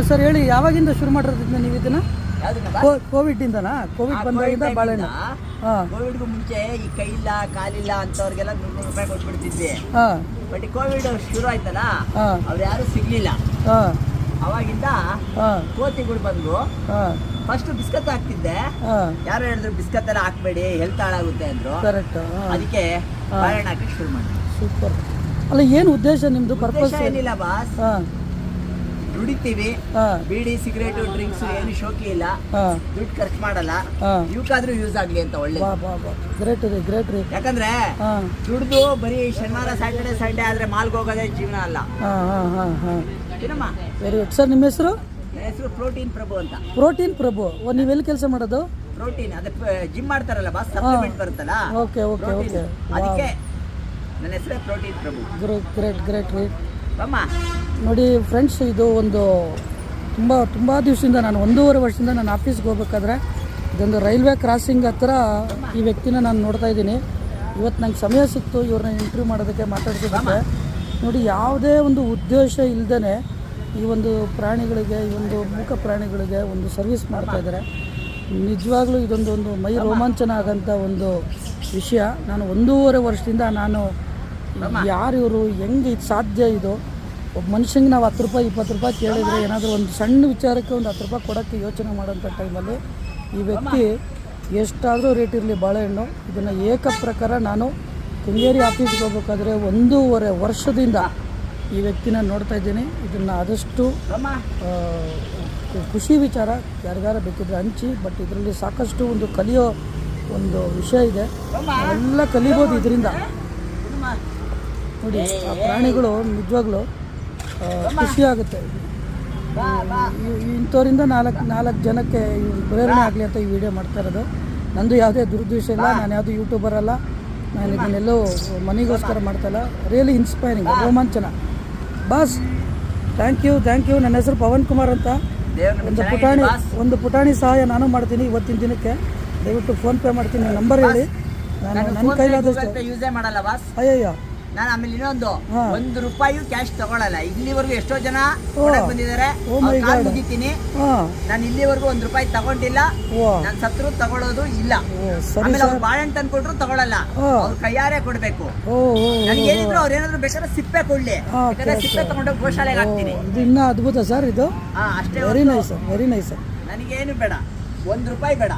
Sir ಹೇಳಿ, ಯಾವಾಗಿಂದ ಶುರು ಮಾಡಿರೋದ್ರಿಂದ ನೀವು ಇದನ್ನ? ಯಾವ್ದನ್ನ ಕೋವಿಡ್ದಿಂದನಾ? ಕೋವಿಡ್ ಬಂದಾಗಿಂದ ಬಾಳೆಹಣ್ಣು? ಹಾಂ. ಕೋವಿಡ್ಗೂ ಮುಂಚೆ ಈ ಕೈ ಇಲ್ಲ ಕಾಲಿಲ್ಲ ಅಂತವ್ರಿಗೆಲ್ಲ 100 ರೂಪಾಯಿ ಕೊಟ್ಬಿಡ್ತಿದ್ವಿ. ಹಾಂ ಬಟ್ ಈ ಕೋವಿಡ್ ಶುರು ಆಯ್ತಲ್ಲ, ಹಾಂ ಅವ್ರು ಯಾರು ಸಿಗ್ಲಿಲ್ಲ. ಹಾಂ ಅವಾಗಿಂದ ಹಾಂ ಕೋತಿಗಳು ಬಂದು ಹಾಂ ಫಸ್ಟ್ ಬಿಸ್ಕತ್ ಹಾಕ್ತಿದ್ದೆ. ಹಾಂ ಯಾರು ಹೇಳಿದ್ರು ಬಿಸ್ಕತ್ ಎಲ್ಲ ಹಾಕ್ಬೇಡಿ, ಹೆಲ್ತ್ ಹಾಳಾಗುತ್ತೆ ಅಂದ್ರು. ಕರೆಕ್ಟ್. ಅದಕ್ಕೆ ಬಾಳೆಹಣ್ಣು ಹಾಕಿ ಶುರು ಮಾಡಿ. ಸೂಪರ್. ಅಲ್ಲ, ಏನು ಉದ್ದೇಶ ನಿಮ್ಮದು? ಪರ್ಪಸ್ ಏನಿಲ್ಲ ಬಾಸ್, ಹಾಂ ದುಡಿತೀವಿ. ಹಾಂ ಬೀಡಿ ಸಿಗರೇಟು ಡ್ರಿಂಕ್ಸ್ ಏನು ಶೋಕಿ ಇಲ್ಲ, ಹಾಂ ದುಡ್ಡು ಖರ್ಚು ಮಾಡಲ್ಲ. ಹಾಂ. ಇವಕ್ಕಾದ್ರೂ ಯೂಸ್ ಆಗ್ಲಿ ಅಂತ ಒಳ್ಳೆ. ಬಾ ಬಾ ಬಾ, ಗ್ರೇಟ್ ರೀ, ಗ್ರೇಟ್ ರೀ. ಯಾಕಂದ್ರೆ ಹಾಂ ದುಡ್ದು ಬರೀ ಶನಿವಾರ ಸ್ಯಾಟರ್ಡೆ ಸಂಡೇ ಆದ್ರೆ ಮಾಲ್ಗೆ ಹೋಗೋದೇ ಜೀವನ ಅಲ್ಲ. ಹಾಂ ಹಾಂ ಹಾಂ ಹಾಂ ಏನಮ್ಮ? Very good sir. ನಿಮ್ಮ ಹೆಸರು? ನನ್ನ ಹೆಸರು ಪ್ರೋಟೀನ್ ಪ್ರಭು ಅಂತ. ಪ್ರೋಟೀನ್ ಪ್ರಭು. ನೀವೆಲ್ಲಿ ಕೆಲಸ ಮಾಡೋದು? ಪ್ರೋಟೀನ್ ಅದೇ ಜಿಮ್ ಮಾಡ್ತಾರಲ್ಲ ಬಾಸ್, ಸಪ್ಲಿಮೆಂಟ್ ಬರುತ್ತಲ್ಲ. Okay okay okay. ಅದಕ್ಕೆ ನನ್ನ ಹೆಸರೇ ಪ್ರೋಟೀನ್ ಪ್ರಭು. ಗ್ರೇಟ್ ಗ್ರೇಟ್ ಗ್ರೇಟ್ ರೀ. ಅಮ್ಮ ನೋಡಿ ಫ್ರೆಂಡ್ಸ್, ಇದು ಒಂದು ತುಂಬ ದಿವಸದಿಂದ, ನಾನು 1.5 ವರ್ಷದಿಂದ ನಾನು ಆಫೀಸ್ಗೆ ಹೋಗ್ಬೇಕಾದ್ರೆ ಇದೊಂದು ರೈಲ್ವೆ ಕ್ರಾಸಿಂಗ್ ಹತ್ರ ಈ ವ್ಯಕ್ತಿನ ನಾನು ನೋಡ್ತಾ ಇದ್ದೀನಿ. ಇವತ್ತು ನಂಗೆ ಸಮಯ ಸಿಕ್ತು ಇವ್ರನ್ನ ಇಂಟರ್ವ್ಯೂ ಮಾಡೋದಕ್ಕೆ, ಮಾತಾಡ್ಸೋದಕ್ಕೆ. ನೋಡಿ, ಯಾವುದೇ ಒಂದು ಉದ್ದೇಶ ಇಲ್ಲದೇ ಈ ಒಂದು ಪ್ರಾಣಿಗಳಿಗೆ, ಈ ಒಂದು ಮೂಕ ಪ್ರಾಣಿಗಳಿಗೆ ಒಂದು ಸರ್ವಿಸ್ ಮಾಡ್ತಾಯಿದ್ದಾರೆ. ನಿಜವಾಗ್ಲೂ ಇದೊಂದು ಮೈ ರೋಮಾಂಚನ ಆಗೋಂಥ ಒಂದು ವಿಷಯ. ನಾನು 1.5 ವರ್ಷದಿಂದ ನಾನು ಯಾರು ಇವರು, ಹೆಂಗೆ ಇದು ಸಾಧ್ಯ? ಇದು ಒಬ್ಬ ಮನುಷ್ಯಂಗೆ ನಾವು 10 ರೂಪಾಯಿ 20 ರೂಪಾಯಿ ಕೇಳಿದರೆ, ಏನಾದರೂ ಒಂದು ಸಣ್ಣ ವಿಚಾರಕ್ಕೆ ಒಂದು 10 ರೂಪಾಯಿ ಕೊಡೋಕ್ಕೆ ಯೋಚನೆ ಮಾಡೋಂಥ ಟೈಮಲ್ಲಿ ಈ ವ್ಯಕ್ತಿ ಎಷ್ಟಾದರೂ ರೇಟ್ ಇರಲಿ ಬಾಳೆಹಣ್ಣು, ಇದನ್ನು ಏಕಪ್ರಕಾರ ನಾನು ಕೆಂಗೇರಿ ಆಫೀಸ್ಗೆ ಹೋಗ್ಬೇಕಾದ್ರೆ 1.5 ವರ್ಷದಿಂದ ಈ ವ್ಯಕ್ತಿನ ನೋಡ್ತಾ ಇದ್ದೀನಿ. ಇದನ್ನು ಆದಷ್ಟು ಖುಷಿ ವಿಚಾರ, ಯಾರಿಗಾರು ಬೇಕಿದ್ರೆ ಹಂಚಿ. ಬಟ್ ಇದರಲ್ಲಿ ಸಾಕಷ್ಟು ಒಂದು ಕಲಿಯೋ ಒಂದು ವಿಷಯ ಇದೆ, ಎಲ್ಲ ಕಲಿಬೋದು ಇದರಿಂದ. ನೋಡಿ, ಆ ಪ್ರಾಣಿಗಳು ನಿಜವಾಗ್ಲೂ ಖುಷಿ ಆಗುತ್ತೆ. ಇಂಥವರಿಂದ ನಾಲ್ಕು ಜನಕ್ಕೆ ಪ್ರೇರಣೆ ಆಗಲಿ ಅಂತ ಈ ವಿಡಿಯೋ ಮಾಡ್ತಾ ಇರೋದು. ನಂದು ಯಾವುದೇ ದುರುದ್ದೇಶ ಇಲ್ಲ, ನಾನು ಯಾವುದೂ ಯೂಟ್ಯೂಬರ್ ಅಲ್ಲ, ನಾನು ಇದನ್ನೆಲ್ಲೋ ಮನೆಗೋಸ್ಕರ ಮಾಡ್ತಾಯಿಲ್ಲ. ರಿಯಲಿ ಇನ್ಸ್ಪೈರಿಂಗ್, ರೋಮಾಂಚನ. Boss, thank you. ನನ್ನ ಹೆಸರು ಪವನ್ ಕುಮಾರ್ ಅಂತ. ಒಂದು ಪುಟಾಣಿ ಸಹಾಯ ನಾನು ಮಾಡ್ತೀನಿ ಇವತ್ತಿನ ದಿನಕ್ಕೆ. ದಯವಿಟ್ಟು ಫೋನ್ಪೇ ಮಾಡ್ತೀನಿ, ನಂಬರ್ ಹೇಳಿ. ನಾನು ನನ್ನ ಕೈಲಾದಷ್ಟು ಯೂಸೇ ಮಾಡಲ್ಲ ಬಾಸ್. ಅಯ್ಯಯ್ಯ, ನಾನು ಆಮೇಲೆ ಇನ್ನೊಂದು 1 ರೂಪಾಯಿ ಕ್ಯಾಶ್ ತಗೊಳ್ಳಲ್ಲ. ಇಲ್ಲಿವರೆಗೂ ಎಷ್ಟೋ ಜನ ಬಂದಿದ್ದಾರೆ, ಮುಗಿತೀನಿ. ನಾನು ಇಲ್ಲಿವರೆಗೂ 1 ರೂಪಾಯಿ ತಗೊಂಡಿಲ್ಲ. ನಾನು ಸತ್ರು ತಗೊಳ್ಳೋದು ಇಲ್ಲ. ಆಮೇಲೆ ಅವ್ರು ಬಾಳೆಹಣ್ಣು ತಂದ್ಕೊಟ್ರು ತಗೊಳ್ಳಲ್ಲ, ಅವ್ರ ಕೈಯಾರೆ ಕೊಡ್ಬೇಕು. ನನಗೇನಿದ್ರು ಅವ್ರು ಏನಾದ್ರು ಬೇಕಾದ್ರೆ ಸಿಪ್ಪೆ ಕೊಡ್ಲಿ, ಸಿಪ್ಪೆ ತಗೊಂಡೋಗಿ ಗೋಶಾಲೆಗೆ ಹಾಕ್ತೀನಿ. ಇದು ಇನ್ನೂ ಅದ್ಭುತ ಸರ್ ಇದು. ಅಷ್ಟೇ, ವೆರಿ ನೈಸ್, ವೆರಿ ನೈಸ್. ನನಗೇನು ಬೇಡ, 1 ರೂಪಾಯಿ ಬೇಡ.